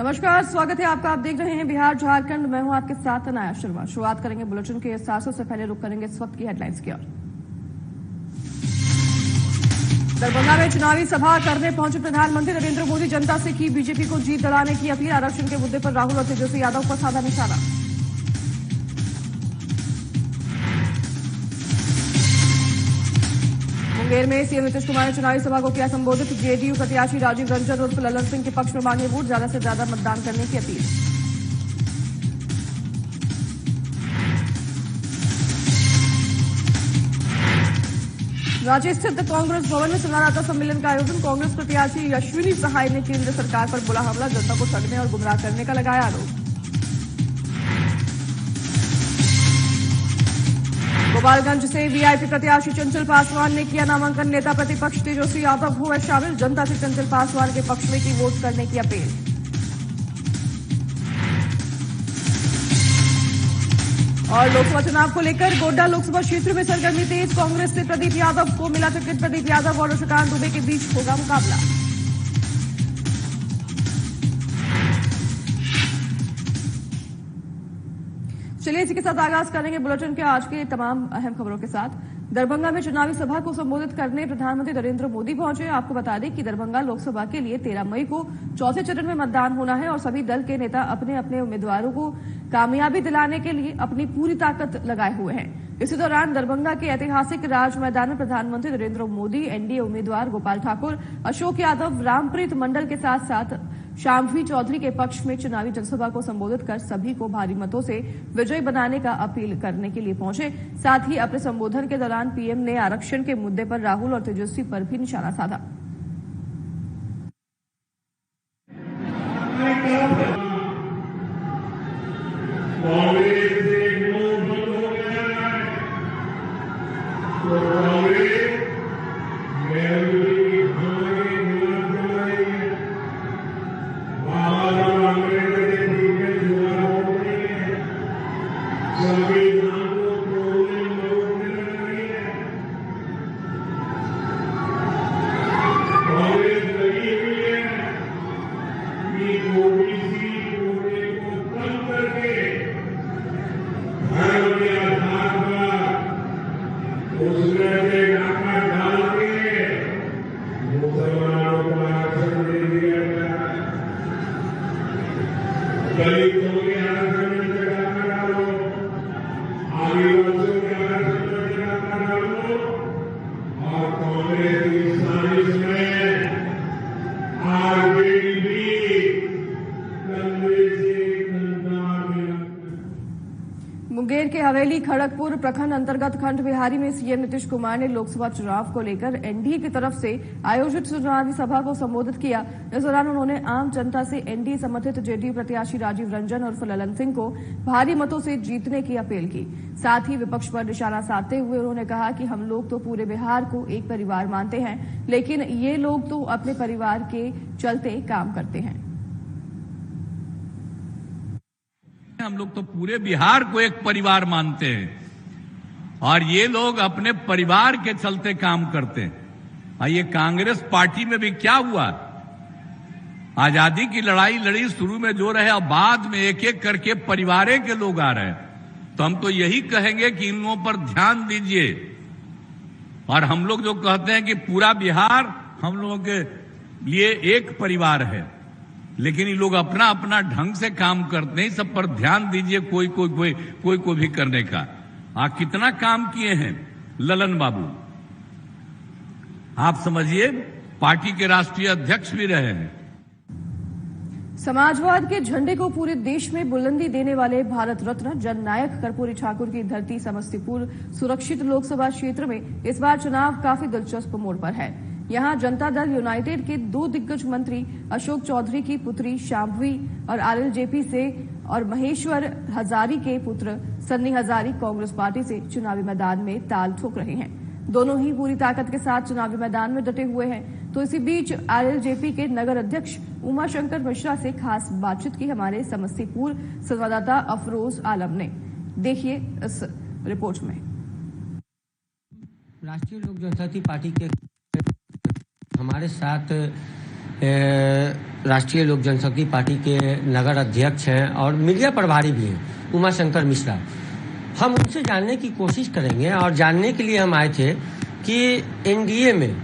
नमस्कार, स्वागत है आपका। आप देख रहे हैं बिहार झारखंड। मैं हूं आपके साथ अनाया शर्मा। शुरुआत करेंगे बुलेटिन के सासों से पहले रुक करेंगे इस वक्त की हेडलाइंस की ओर। दरभंगा में चुनावी सभा करने पहुंचे प्रधानमंत्री नरेंद्र मोदी। जनता से की बीजेपी को जीत दिलाने की अपील। आरक्षण के मुद्दे पर राहुल और तेजस्वी यादव पर साधा निशाना। मुंगेर में सीएम नीतीश कुमार ने चुनावी सभा को किया संबोधित। जेडीयू प्रत्याशी राजीव रंजन उर्फ ललन सिंह के पक्ष में मांगे वोट। ज्यादा से ज्यादा मतदान करने की अपील। रांची स्थित कांग्रेस भवन में संवाददाता सम्मेलन का आयोजन। कांग्रेस प्रत्याशी अश्विनी सहाय ने केंद्र सरकार पर बोला हमला। जनता को ठगने और गुमराह करने का लगाया आरोप। गोपालगंज से वीआईपी प्रत्याशी चंचल पासवान ने किया नामांकन। नेता प्रतिपक्ष तेजस्वी यादव हुए शामिल। जनता से चंचल पासवान के पक्ष में की वोट करने की अपील। और लोकसभा चुनाव को लेकर गोड्डा लोकसभा क्षेत्र में सरगर्मी तेज। कांग्रेस से प्रदीप यादव को मिला टिकट। प्रदीप यादव और शशिकांत दुबे के बीच होगा मुकाबला। चलिए इसी के साथ आगाज करेंगे बुलेटिन के आज के तमाम अहम खबरों के साथ। दरभंगा में चुनावी सभा को संबोधित करने प्रधानमंत्री नरेंद्र मोदी पहुंचे। आपको बता दें कि दरभंगा लोकसभा के लिए 13 मई को चौथे चरण में मतदान होना है और सभी दल के नेता अपने अपने उम्मीदवारों को कामयाबी दिलाने के लिए अपनी पूरी ताकत लगाए हुए हैं। इसी दौरान दरभंगा के ऐतिहासिक राज मैदान में प्रधानमंत्री नरेंद्र मोदी, एनडीए उम्मीदवार गोपाल ठाकुर, अशोक यादव, रामप्रीत मंडल के साथ साथ शाम्भवी चौधरी के पक्ष में चुनावी जनसभा को संबोधित कर सभी को भारी मतों से विजयी बनाने का अपील करने के लिए पहुंचे। साथ ही अपने संबोधन के दौरान पीएम ने आरक्षण के मुद्दे पर राहुल और तेजस्वी पर भी निशाना साधा। मुंगेर के हवेली खड़गपुर प्रखंड अंतर्गत खंड बिहारी में सीएम नीतीश कुमार ने लोकसभा चुनाव को लेकर एनडीए की तरफ से आयोजित चुनावी सभा को संबोधित किया। इस दौरान उन्होंने आम जनता से एनडीए समर्थित जेडीयू प्रत्याशी राजीव रंजन उर्फ ललन सिंह को भारी मतों से जीतने की अपील की। साथ ही विपक्ष पर निशाना साधते हुए उन्होंने कहा कि हम लोग तो पूरे बिहार को एक परिवार मानते हैं, लेकिन ये लोग तो अपने परिवार के चलते काम करते हैं। हम लोग तो पूरे बिहार को एक परिवार मानते हैं और ये लोग अपने परिवार के चलते काम करते हैं। ये कांग्रेस पार्टी में भी क्या हुआ, आजादी की लड़ाई लड़ी, शुरू में जो रहे, अब बाद में एक एक करके परिवार के लोग आ रहे हैं। तो हम तो यही कहेंगे कि इन लोगों पर ध्यान दीजिए। और हम लोग जो कहते हैं कि पूरा बिहार हम लोगों के लिए एक परिवार है, लेकिन ये लोग अपना अपना ढंग से काम करते हैं। सब पर ध्यान दीजिए, कोई को भी करने का। कितना काम किए हैं ललन बाबू, आप समझिए, पार्टी के राष्ट्रीय अध्यक्ष भी रहे हैं। समाजवाद के झंडे को पूरे देश में बुलंदी देने वाले भारत रत्न जननायक कर्पूरी ठाकुर की धरती समस्तीपुर सुरक्षित लोकसभा क्षेत्र में इस बार चुनाव काफी दिलचस्प मोड़ पर है। यहां जनता दल यूनाइटेड के 2 दिग्गज मंत्री अशोक चौधरी की पुत्री शाम्भवी और आरएलजेपी से और महेश्वर हजारी के पुत्र सन्नी हजारी कांग्रेस पार्टी से चुनावी मैदान में ताल ठोक रहे हैं। दोनों ही पूरी ताकत के साथ चुनावी मैदान में डटे हुए हैं। तो इसी बीच आरएलजेपी के नगर अध्यक्ष उमाशंकर मिश्रा से खास बातचीत की हमारे समस्तीपुर संवाददाता अफरोज आलम ने। देखिए इस रिपोर्ट में। राष्ट्रीय लोक जनशक्ति पार्टी के हमारे साथ राष्ट्रीय लोक जनशक्ति पार्टी के नगर अध्यक्ष हैं और मीडिया प्रभारी भी हैं, उमाशंकर मिश्रा। हम उनसे जानने की कोशिश करेंगे और जानने के लिए हम आए थे कि एनडीए में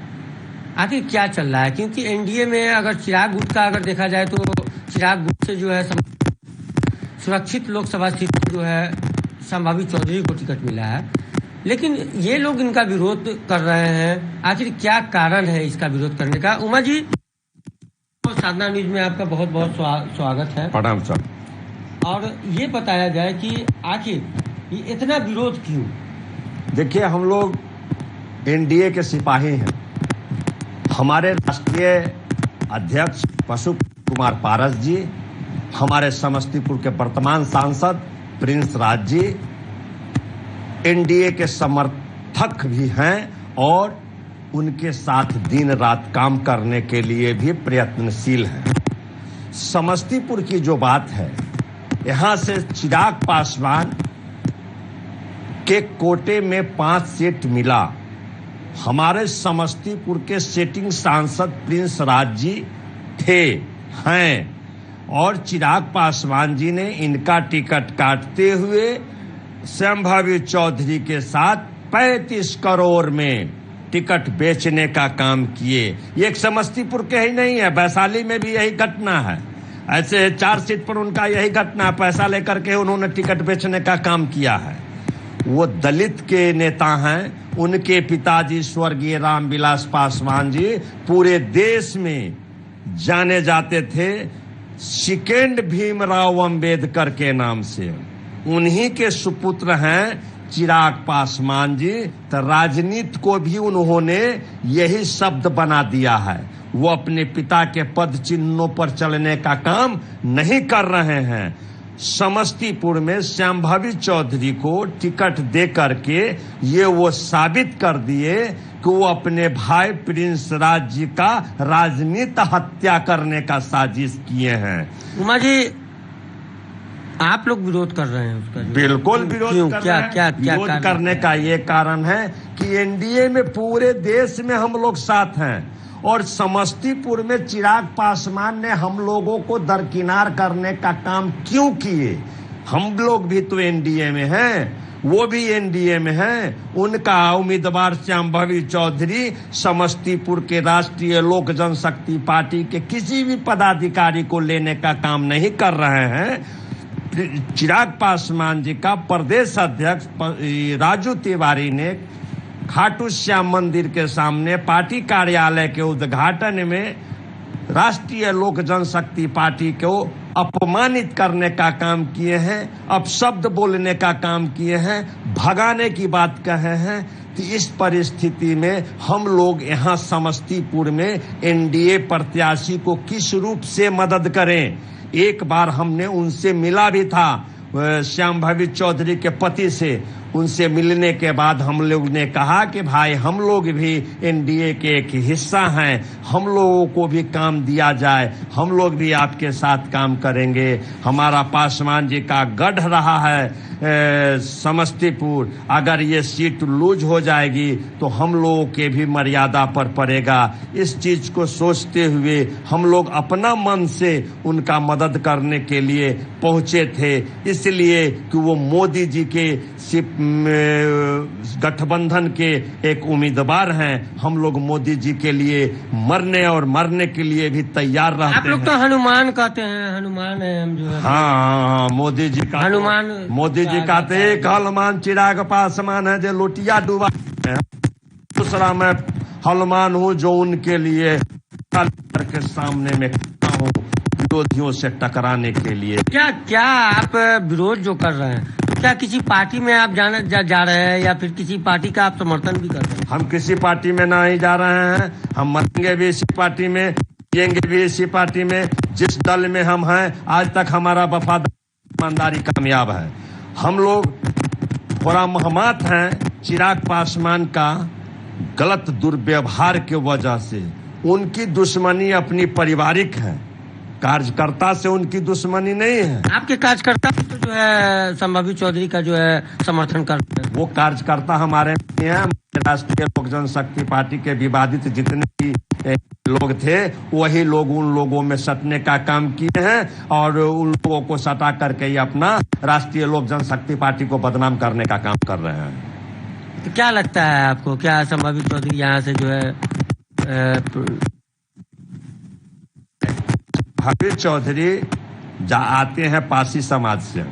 आखिर क्या चल रहा है, क्योंकि एनडीए में अगर चिराग गुट का अगर देखा जाए तो चिराग गुट से जो है सुरक्षित लोकसभा सीट जो है संभावित चौधरी को टिकट मिला है, लेकिन ये लोग इनका विरोध कर रहे हैं। आखिर क्या कारण है इसका विरोध करने का? उमा जी, साधना न्यूज में आपका बहुत बहुत स्वागत है। प्रणाम सर। और ये बताया जाए कि आखिर ये इतना विरोध क्यों? देखिए, हम लोग एनडीए के सिपाही हैं। हमारे राष्ट्रीय अध्यक्ष पशु कुमार पारस जी, हमारे समस्तीपुर के वर्तमान सांसद प्रिंस राज जी एनडीए के समर्थक भी हैं और उनके साथ दिन रात काम करने के लिए भी प्रयत्नशील हैं। समस्तीपुर की जो बात है, यहां से चिराग पासवान के कोटे में 5 सीट मिला। हमारे समस्तीपुर के सिटिंग सांसद प्रिंस राज जी हैं और चिराग पासवान जी ने इनका टिकट काटते हुए संभावी चौधरी के साथ 35 करोड़ में टिकट बेचने का काम किए। ये एक समस्तीपुर के ही नहीं है, वैशाली में भी यही घटना है। ऐसे 4 सीट पर उनका यही घटना, पैसा लेकर के उन्होंने टिकट बेचने का काम किया है। वो दलित के नेता हैं। उनके पिताजी स्वर्गीय रामविलास पासवान जी पूरे देश में जाने जाते थे सेकेंड भीमराव अंबेडकर के नाम से। उन्हीं के सुपुत्र हैं चिराग पासवान जी। तो राजनीति को भी उन्होंने यही शब्द बना दिया है। वो अपने पिता के पद चिन्हों पर चलने का काम नहीं कर रहे हैं। समस्तीपुर में संभावी चौधरी को टिकट दे करके ये वो साबित कर दिए कि वो अपने भाई प्रिंस राज जी का राजनीति हत्या करने का साजिश किए हैं। उमा जी, आप लोग विरोध कर रहे हैं उसका? बिल्कुल विरोध कर रहे हैं। विरोध करने का ये कारण है कि एनडीए में पूरे देश में हम लोग साथ हैं और समस्तीपुर में चिराग पासवान ने हम लोगों को दरकिनार करने का काम क्यों किए? हम लोग भी तो एनडीए में हैं, वो भी एनडीए में हैं। उनका उम्मीदवार संभावी चौधरी समस्तीपुर के राष्ट्रीय लोक जनशक्ति पार्टी के किसी भी पदाधिकारी को लेने का काम नहीं कर रहे हैं। चिराग पासवान जी का प्रदेश अध्यक्ष राजू तिवारी ने खाटू श्याम मंदिर के सामने पार्टी कार्यालय के उद्घाटन में राष्ट्रीय लोक जनशक्ति पार्टी को अपमानित करने का काम किए हैं, अपशब्द बोलने का काम किए हैं, भगाने की बात कहे हैं। तो इस परिस्थिति में हम लोग यहाँ समस्तीपुर में एनडीए प्रत्याशी को किस रूप से मदद करें? एक बार हमने उनसे मिला भी था, संभावी चौधरी के पति से। उनसे मिलने के बाद हम लोग ने कहा कि भाई हम लोग भी एनडीए के एक हिस्सा हैं, हम लोगों को भी काम दिया जाए, हम लोग भी आपके साथ काम करेंगे। हमारा पासवान जी का गढ़ रहा है समस्तीपुर, अगर ये सीट लूज हो जाएगी तो हम लोगों के भी मर्यादा पर पड़ेगा। इस चीज को सोचते हुए हम लोग अपना मन से उनका मदद करने के लिए पहुंचे थे, इसलिए कि वो मोदी जी के गठबंधन के एक उम्मीदवार हैं। हम लोग मोदी जी के लिए मरने और मरने के लिए भी तैयार रहते हैं। आप लोग तो हनुमान कहते हैं, हनुमान है हम जो है। हाँ, मोदी जी का हनुमान, मोदी जी कहते हैं एक हनुमान चिराग पासवान है जो लोटिया डुबा है। दूसरा मैं हनुमान हूँ जो उनके लिए के सामने में खड़ा हूँ विरोधियों से टकराने के लिए। क्या आप विरोध जो कर रहे हैं, क्या किसी पार्टी में आप जा रहे हैं या फिर किसी पार्टी का आप समर्थन भी कर रहे हैं? हम किसी पार्टी में नहीं जा रहे हैं। हम मरेंगे भी इसी पार्टी में, जिएंगे भी इसी पार्टी में। जिस दल में हम हैं आज तक हमारा वफादारी ईमानदारी कामयाब है। हम लोग थोड़ा महमत हैं चिराग पासवान का गलत दुर्व्यवहार के वजह से। उनकी दुश्मनी अपनी पारिवारिक है, कार्यकर्ता से उनकी दुश्मनी नहीं है। आपके कार्यकर्ता जो है संभावित चौधरी का जो है समर्थन करते हैं? वो कार्यकर्ता हमारे हैं। राष्ट्रीय लोक जनशक्ति पार्टी के विवादित जितने भी लोग थे वही लोग उन लोगों में सटने का काम किए हैं और उन लोगों को सटा करके ही अपना राष्ट्रीय लोक जनशक्ति पार्टी को बदनाम करने का काम कर रहे हैं। तो क्या लगता है आपको, क्या संभावित चौधरी यहाँ से जो है संभावित चौधरी आते हैं पासी समाज से।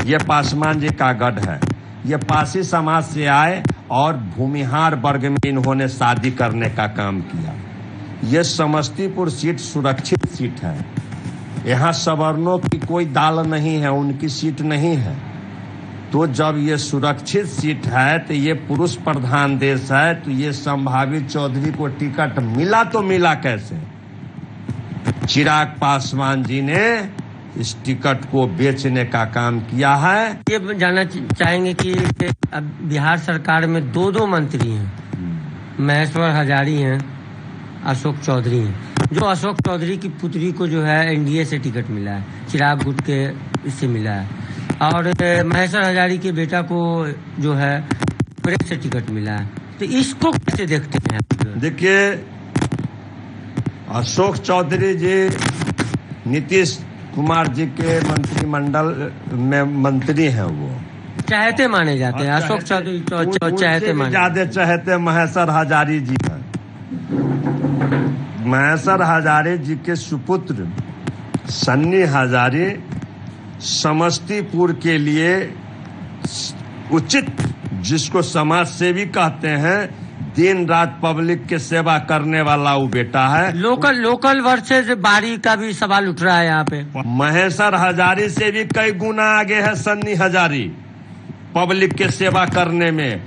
ये पासवान जी का गढ़ है। ये पासी समाज से आए और भूमिहार वर्ग में इन्होंने शादी करने का काम किया। ये समस्तीपुर सीट सुरक्षित सीट है। यहाँ सवर्णों की कोई दाल नहीं है, उनकी सीट नहीं है। तो जब ये सुरक्षित सीट है तो ये पुरुष प्रधान देश है, तो ये संभावित चौधरी को टिकट मिला तो मिला कैसे? चिराग पासवान जी ने इस टिकट को बेचने का काम किया है। ये जानना चाहेंगे कि अब बिहार सरकार में दो मंत्री हैं, महेश्वर हजारी हैं, अशोक चौधरी हैं। जो अशोक चौधरी की पुत्री को जो है एनडीए से टिकट मिला है, चिराग गुट के इससे मिला है, और महेश्वर हजारी के बेटा को जो है कांग्रेस से टिकट मिला है। तो इसको कैसे देखते हैं? देखिए, अशोक चौधरी जी नीतीश कुमार जी के मंत्रिमंडल में मंत्री हैं। वो चाहते माने जाते हैं। अशोक चौधरी चाहते माने, ज्यादा चाहते महेश्वर हजारी जी हैं। महेश्वर हजारी जी के सुपुत्र सन्नी हजारी समस्तीपुर के लिए उचित, जिसको समाज सेवी कहते हैं, दिन रात पब्लिक के सेवा करने वाला वो बेटा है। लोकल वर्सेस बारी का भी सवाल उठ रहा है यहाँ पे। महेश्वर हजारी से भी कई गुना आगे है सन्नी हजारी पब्लिक के सेवा करने में,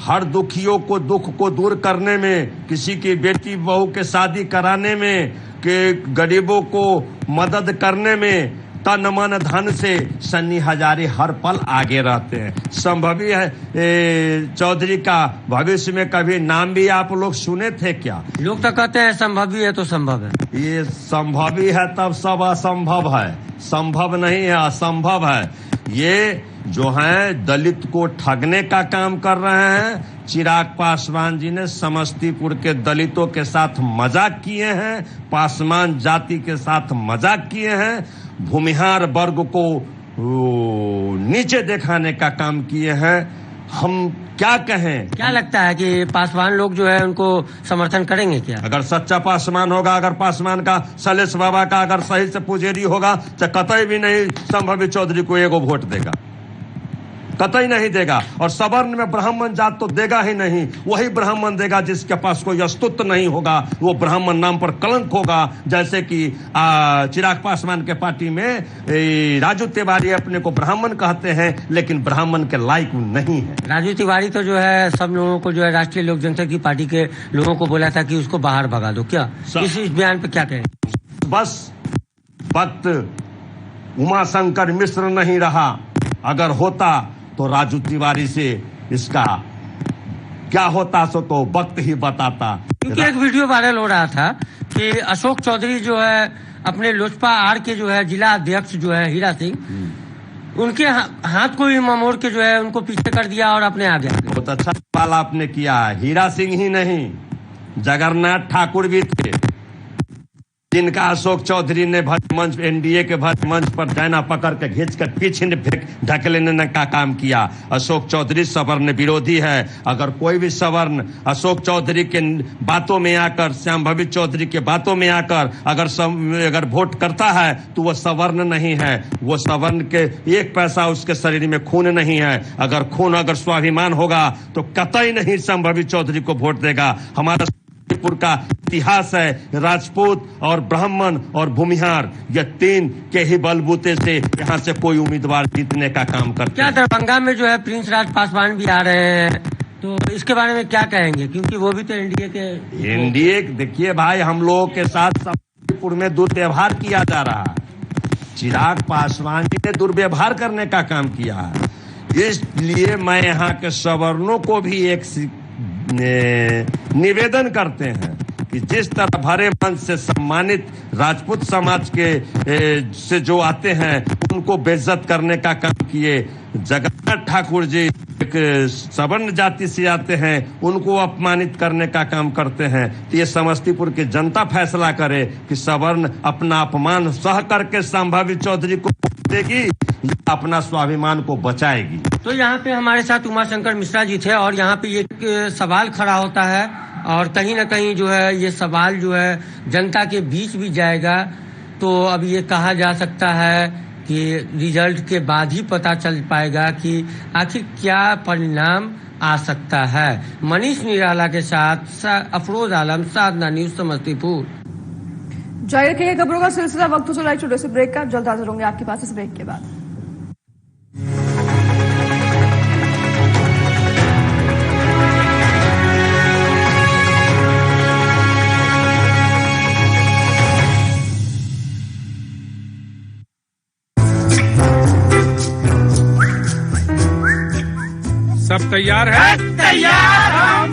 हर दुखियों को दुख को दूर करने में, किसी की बेटी बहू के शादी कराने में, के गरीबों को मदद करने में, तन मन धन से सन्नी हजारी हर पल आगे रहते हैं। संभवी है चौधरी का भविष्य में कभी नाम भी आप लोग सुने थे क्या? लोग तो कहते हैं संभवी है तो संभव है। ये संभवी है तब सब असंभव है, संभव नहीं है, असंभव है। ये जो है दलित को ठगने का काम कर रहे हैं। चिराग पासवान जी ने समस्तीपुर के दलितों के साथ मजाक किए हैं, पासवान जाति के साथ मजाक किए हैं, भूमिहार वर्ग को नीचे दिखाने का काम किए हैं। हम क्या कहें? क्या लगता है कि पासवान लोग जो है उनको समर्थन करेंगे क्या? अगर सच्चा पासवान होगा, अगर पासवान का सलेश बाबा का अगर सही से पुजारी होगा तो कतई भी नहीं संभावित चौधरी को एगो वोट देगा, कतई नहीं देगा। और सवर्ण में ब्राह्मण जात तो देगा ही नहीं। वही ब्राह्मण देगा जिसके पास कोई अस्तित्व नहीं होगा, वो ब्राह्मण नाम पर कलंक होगा। जैसे कि चिराग पासवान के पार्टी में राजू तिवारी अपने को ब्राह्मण कहते हैं, लेकिन ब्राह्मण के लायक नहीं है। राजू तिवारी तो जो है सब लोगों को जो है राष्ट्रीय लोक जनशक्ति पार्टी के लोगों को बोला था कि उसको बाहर भगा दो। क्या इस बयान पे क्या कहें? बस वक्त उमाशंकर मिश्र नहीं रहा। अगर होता तो राजू तिवारी से इसका क्या होता सो तो वक्त ही बताता। क्योंकि एक वीडियो वायरल हो रहा था कि अशोक चौधरी जो है अपने लोजपा आर के जो है जिला अध्यक्ष जो है हीरा सिंह, उनके हाथ को ही ममोड़ के जो है उनको पीछे कर दिया और अपने आगे। बहुत अच्छा सवाल आपने किया। हीरा सिंह ही नहीं, जगन्नाथ ठाकुर भी थे, जिनका अशोक चौधरी ने भव्य मंच, एनडीए के भव्य मंच पर डैना पकड़ के खींच कर पीछे ढकेलने का काम किया। अशोक चौधरी सवर्ण विरोधी है। अगर कोई भी सवर्ण अशोक चौधरी के बातों में आकर, संभावित चौधरी के बातों में आकर अगर वोट करता है तो वो सवर्ण नहीं है। वो सवर्ण के एक पैसा उसके शरीर में खून नहीं है। अगर खून, अगर स्वाभिमान होगा तो कतई नहीं संभावित चौधरी को वोट देगा। हमारा समस्तीपुर का इतिहास है, राजपूत और ब्राह्मण और भूमिहार, ये तीन के ही बलबूते से यहाँ से कोई उम्मीदवार जीतने का काम करते क्या हैं। दरभंगा में जो है प्रिंस राज पासवान भी आ रहे हैं, तो इसके बारे में क्या कहेंगे? क्योंकि वो भी तो एनडीए देखिए भाई, हम लोगों के साथ समस्तीपुर में दुर्व्यवहार किया जा रहा है। चिराग पासवान जी ने दुर्व्यवहार करने का काम किया है। इसलिए मैं यहाँ के सवर्णों को भी एक निवेदन करते हैं कि जिस तरह भरे मन से सम्मानित राजपूत समाज के से जो आते हैं उनको बेइज्जत करने का काम किए। जगन्नाथ ठाकुर जी एक सवर्ण जाति से आते हैं, उनको अपमानित करने का काम करते हैं। तो ये समस्तीपुर की जनता फैसला करे कि सवर्ण अपना अपमान सह करके संभावी चौधरी को देगी या अपना स्वाभिमान को बचाएगी। तो यहाँ पे हमारे साथ उमाशंकर मिश्रा जी थे और यहाँ पे एक सवाल खड़ा होता है और कहीं ना कहीं जो है ये सवाल जो है जनता के बीच भी जाएगा। तो अब ये कहा जा सकता है कि रिजल्ट के बाद ही पता चल पाएगा कि आखिर क्या परिणाम आ सकता है। मनीष निराला के साथ अफरोज आलम, साधना न्यूज, समस्तीपुर। जारी रखेंगे खबरों का सिलसिला। वक्त हो चला एक छोटे से ब्रेक का, जल्द हाजिर होंगे आपके पास इस ब्रेक के बाद। सब तैयार है? तैयार हम।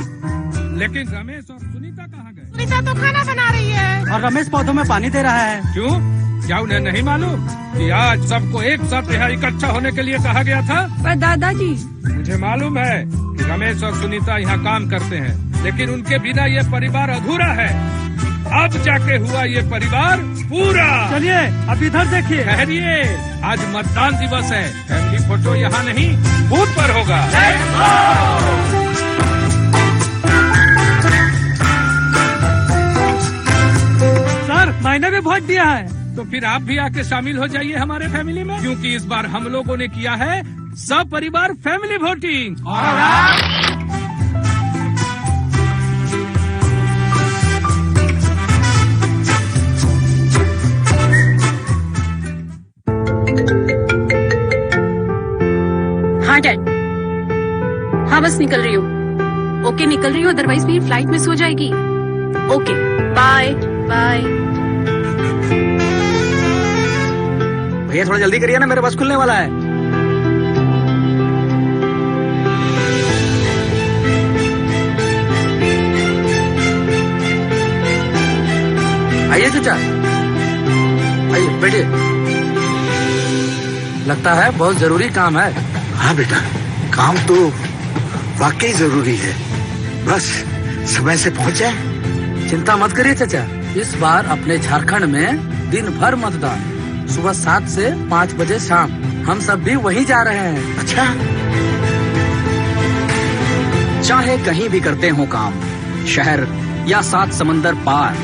लेकिन रमेश और सुनीता कहाँ गए? सुनीता तो खाना बना रही है और रमेश पौधों में पानी दे रहा है। क्यों? क्या उन्हें नहीं मालूम कि आज सबको एक साथ यहाँ इकट्ठा होने के लिए कहा गया था? पर दादाजी, मुझे मालूम है कि रमेश और सुनीता यहाँ काम करते हैं, लेकिन उनके बिना ये परिवार अधूरा है। अब जाके हुआ ये परिवार पूरा। चलिए अब इधर देखिए। ठहरिए, आज मतदान दिवस है। फैमिली फोटो यहाँ नहीं, बूथ पर होगा। सर मैंने भी वोट दिया है। तो फिर आप भी आके शामिल हो जाइए हमारे फैमिली में, क्योंकि इस बार हम लोगों ने किया है सब परिवार फैमिली वोटिंग। हाँ डैड, हाँ बस निकल रही हूँ। ओके निकल रही हूँ, अदरवाइज मेरी फ्लाइट मिस हो जाएगी। Okay bye bye. भैया थोड़ा जल्दी करिए ना, मेरा बस खुलने वाला है। आइए चाचा, आइए बैठिए। लगता है बहुत जरूरी काम है। हाँ बेटा, काम तो वाकई जरूरी है, बस समय से पहुंच जाए। चिंता मत करिए चाचा, इस बार अपने झारखंड में दिन भर मतदान, सुबह 7 से 5 बजे शाम। हम सब भी वहीं जा रहे हैं। अच्छा, चाहे कहीं भी करते हो काम, शहर या 7 समंदर पार,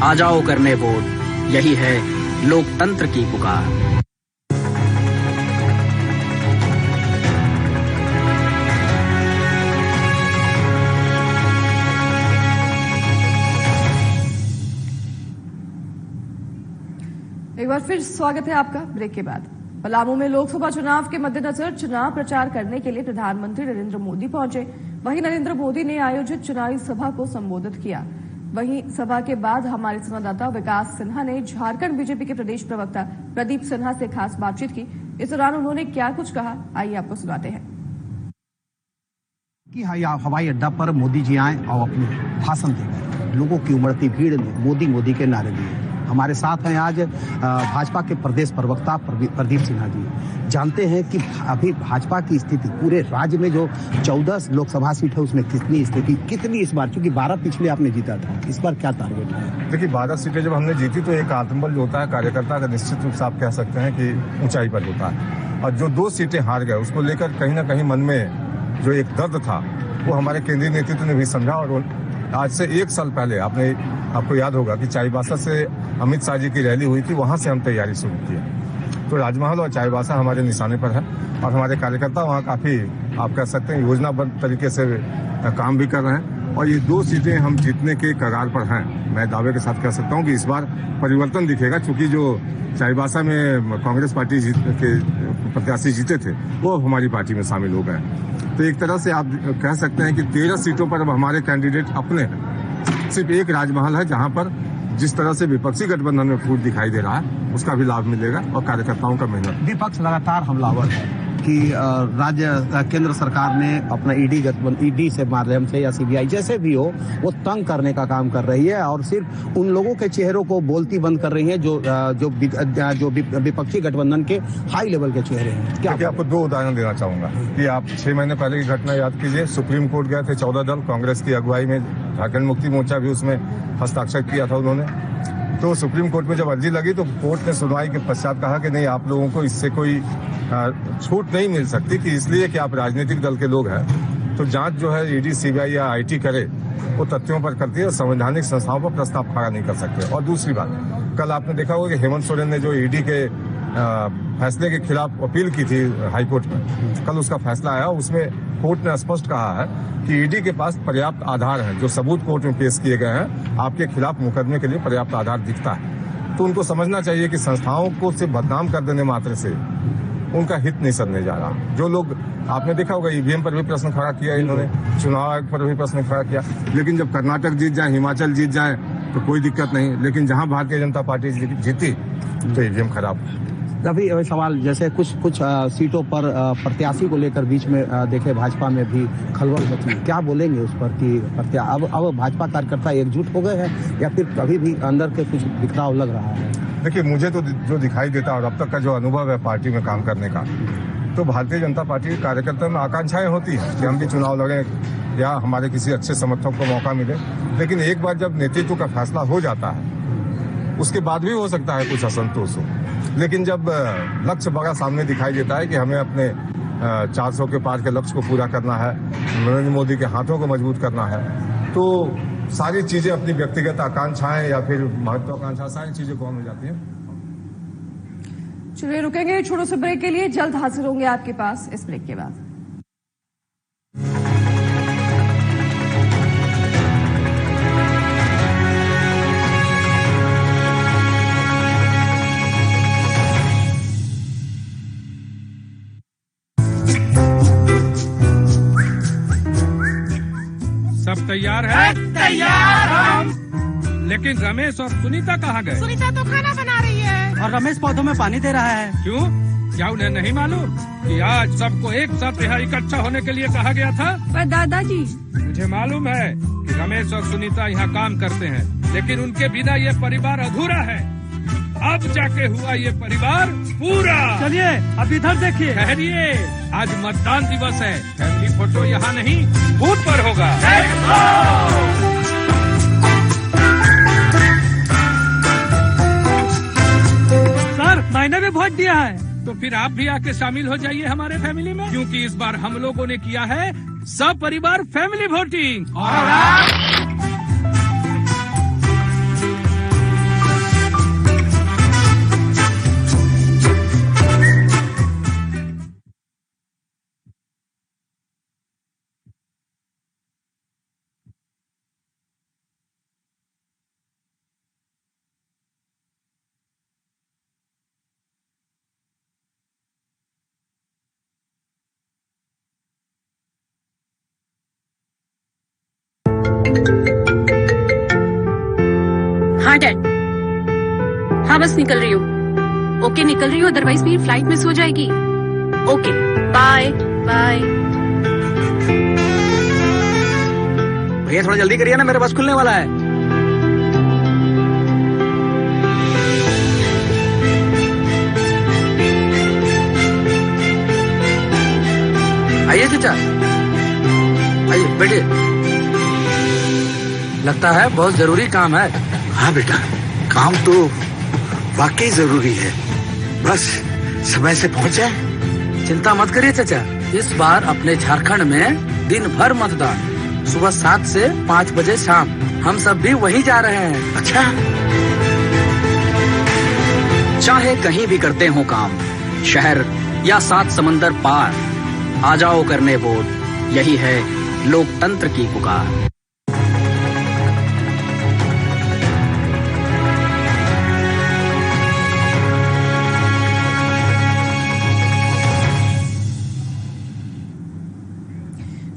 आ जाओ करने वोट। यही है लोकतंत्र की पुकार। एक बार फिर स्वागत है आपका ब्रेक के बाद। पलामू में लोकसभा चुनाव के मद्देनजर चुनाव प्रचार करने के लिए प्रधानमंत्री नरेंद्र मोदी पहुंचे। वहीं नरेंद्र मोदी ने आयोजित चुनावी सभा को संबोधित किया। वहीं सभा के बाद हमारे संवाददाता विकास सिन्हा ने झारखंड बीजेपी के प्रदेश प्रवक्ता प्रदीप सिन्हा से खास बातचीत की। इस दौरान उन्होंने क्या कुछ कहा, आइए आपको सुनाते हैं। कि हवाई अड्डा पर मोदी जी आए और अपने भाषण दें, लोगों की उमड़ती भीड़ ने मोदी मोदी के नारे दिए। हमारे साथ हैं आज भाजपा के प्रदेश प्रवक्ता प्रदीप सिन्हा जी। जानते हैं कि अभी भाजपा की स्थिति पूरे राज्य में जो 14 लोकसभा सीट है उसमें कितनी इस बार, क्योंकि 12 पिछले आपने जीता था, इस बार क्या टारगेट है? देखिए 12 सीटें जब हमने जीती तो एक आत्मबल जो होता है कार्यकर्ता का, निश्चित रूप से आप कह सकते हैं कि ऊंचाई पर होता है। और जो 2 सीटें हार गए उसको लेकर कहीं ना कहीं मन में जो एक दर्द था वो हमारे केंद्रीय नेतृत्व ने भी समझा। और आज से 1 साल पहले आपको याद होगा कि चाईबासा से अमित शाह जी की रैली हुई थी, वहां से हम तैयारी शुरू की है। तो राजमहल और चाईबासा हमारे निशाने पर है और हमारे कार्यकर्ता वहाँ काफी आप कह सकते हैं योजनाबद्ध तरीके से काम भी कर रहे हैं। और ये 2 सीटें हम जीतने के कगार पर हैं। मैं दावे के साथ कह सकता हूँ कि इस बार परिवर्तन दिखेगा, क्योंकि जो चाईबासा में कांग्रेस पार्टी के प्रत्याशी जीते थे वो अब हमारी पार्टी में शामिल हो गए। तो एक तरह से आप कह सकते हैं कि 13 सीटों पर अब हमारे कैंडिडेट अपने हैं। सिर्फ एक राजमहल है जहां पर जिस तरह से विपक्षी गठबंधन में फूट दिखाई दे रहा है उसका भी लाभ मिलेगा और कार्यकर्ताओं का मेहनत। विपक्ष लगातार हमलावर है, कि राज्य केंद्र सरकार ने अपना ईडी से माध्यम से या सीबीआई जैसे भी हो वो तंग करने का काम कर रही है और सिर्फ उन लोगों के चेहरों को बोलती बंद कर रही है जो विपक्षी गठबंधन के हाई लेवल के चेहरे हैं। क्या आपको 2 उदाहरण देना चाहूंगा कि आप 6 महीने पहले की घटना याद कीजिए। सुप्रीम कोर्ट गए थे 14 दल, कांग्रेस की अगुवाई में झारखंड मुक्ति मोर्चा भी उसमें हस्ताक्षर किया था उन्होंने। तो सुप्रीम कोर्ट में जब अर्जी लगी तो कोर्ट ने सुनवाई के पश्चात कहा कि नहीं, आप लोगों को इससे कोई छूट नहीं मिल सकती कि इसलिए कि आप राजनीतिक दल के लोग हैं तो जांच जो है ईडी सीबीआई या आईटी करे वो तथ्यों पर करती है, संवैधानिक संस्थाओं पर प्रस्ताव खड़ा नहीं कर सकते। और दूसरी बात, कल आपने देखा होगा कि हेमंत सोरेन ने जो ईडी के फैसले के खिलाफ अपील की थी हाईकोर्ट में, कल उसका फैसला आया। उसमें कोर्ट ने स्पष्ट कहा है कि ईडी के पास पर्याप्त आधार है, जो सबूत कोर्ट में पेश किए गए हैं आपके खिलाफ मुकदमे के लिए पर्याप्त आधार दिखता है। तो उनको समझना चाहिए कि संस्थाओं को सिर्फ बदनाम कर देने मात्र से उनका हित नहीं सधने जा रहा। जो लोग आपने देखा होगा ईवीएम पर भी प्रश्न खड़ा किया इन्होंने, चुनाव आयोग पर भी प्रश्न खड़ा किया, लेकिन जब कर्नाटक जीत जाए, हिमाचल जीत जाए तो कोई दिक्कत नहीं, लेकिन जहां भारतीय जनता पार्टी जीती तो ईवीएम खराब। अभी सवाल जैसे कुछ सीटों पर प्रत्याशी को लेकर बीच में देखे भाजपा में भी खलबल मची, क्या बोलेंगे उस पर कि अब भाजपा कार्यकर्ता एकजुट हो गए हैं या फिर कभी भी अंदर के कुछ बिखराव लग रहा है? देखिए, मुझे तो जो दिखाई देता और अब तक का जो अनुभव है पार्टी में काम करने का, तो भारतीय जनता पार्टी के कार्यकर्ताओं में आकांक्षाएं होती हैं कि हम भी चुनाव लड़ें या हमारे किसी अच्छे समर्थक को मौका मिले। लेकिन एक बार जब नेतृत्व का फैसला हो जाता है उसके बाद भी हो सकता है कुछ असंतोष हो, लेकिन जब लक्ष्य बड़ा सामने दिखाई देता है कि हमें अपने 400 के पार के लक्ष्य को पूरा करना है, नरेंद्र मोदी के हाथों को मजबूत करना है, तो सारी चीजें अपनी व्यक्तिगत आकांक्षाएं या फिर महत्वाकांक्षा सारी चीजें कौन हो जाती हैं। चलिए रुकेंगे छोटे से ब्रेक के लिए, जल्द हाजिर होंगे आपके पास इस ब्रेक के बाद। सब तैयार है? तैयार हम। लेकिन रमेश और सुनीता कहाँ गए? सुनीता तो खाना बना रही है और रमेश पौधों में पानी दे रहा है। क्यों? क्या उन्हें नहीं मालूम कि आज सबको एक साथ यहाँ इकट्ठा होने के लिए कहा गया था? पर दादाजी, मुझे मालूम है कि रमेश और सुनीता यहाँ काम करते हैं, लेकिन उनके बिना ये परिवार अधूरा है। अब जाके हुआ ये परिवार पूरा। चलिए अब इधर देखिए। ठहरिए, आज मतदान दिवस है। फैमिली फोटो यहाँ नहीं, बूथ पर होगा। सर, मैंने भी वोट दिया है। तो फिर आप भी आके शामिल हो जाइए हमारे फैमिली में, क्योंकि इस बार हम लोगों ने किया है सब परिवार फैमिली वोटिंग। और हाँ डैड, हाँ बस निकल रही हूँ। ओके निकल रही हूँ, अदरवाइज मेरी फ्लाइट मिस हो जाएगी। Okay bye bye. भैया थोड़ा जल्दी करिए ना, मेरा बस खुलने वाला है। आइए चाचा, आइए बैठिए। लगता है बहुत जरूरी काम है। हाँ बेटा, काम तो वाकई जरूरी है, बस समय से पहुंच जाए। चिंता मत करिए चाचा, इस बार अपने झारखंड में दिन भर मतदान, सुबह 7 से 5 बजे शाम। हम सब भी वहीं जा रहे हैं। अच्छा, चाहे कहीं भी करते हो काम, शहर या 7 समंदर पार, आ जाओ करने वोट, यही है लोकतंत्र की पुकार।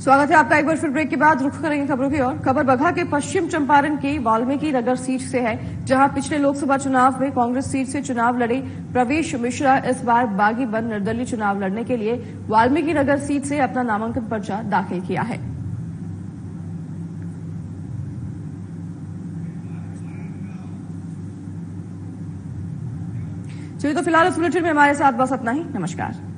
स्वागत है आपका एक बार फिर ब्रेक के बाद। रुख करेंगे खबरों की ओर। खबर बगहा के पश्चिम चंपारण की वाल्मीकि नगर सीट से है, जहां पिछले लोकसभा चुनाव में कांग्रेस सीट से चुनाव लड़े प्रवेश मिश्रा इस बार बागी बन निर्दलीय चुनाव लड़ने के लिए वाल्मीकि नगर सीट से अपना नामांकन पर्चा दाखिल किया है। चलिए तो फिलहाल इस बुलेटिन में हमारे साथ बस इतना ही। नमस्कार।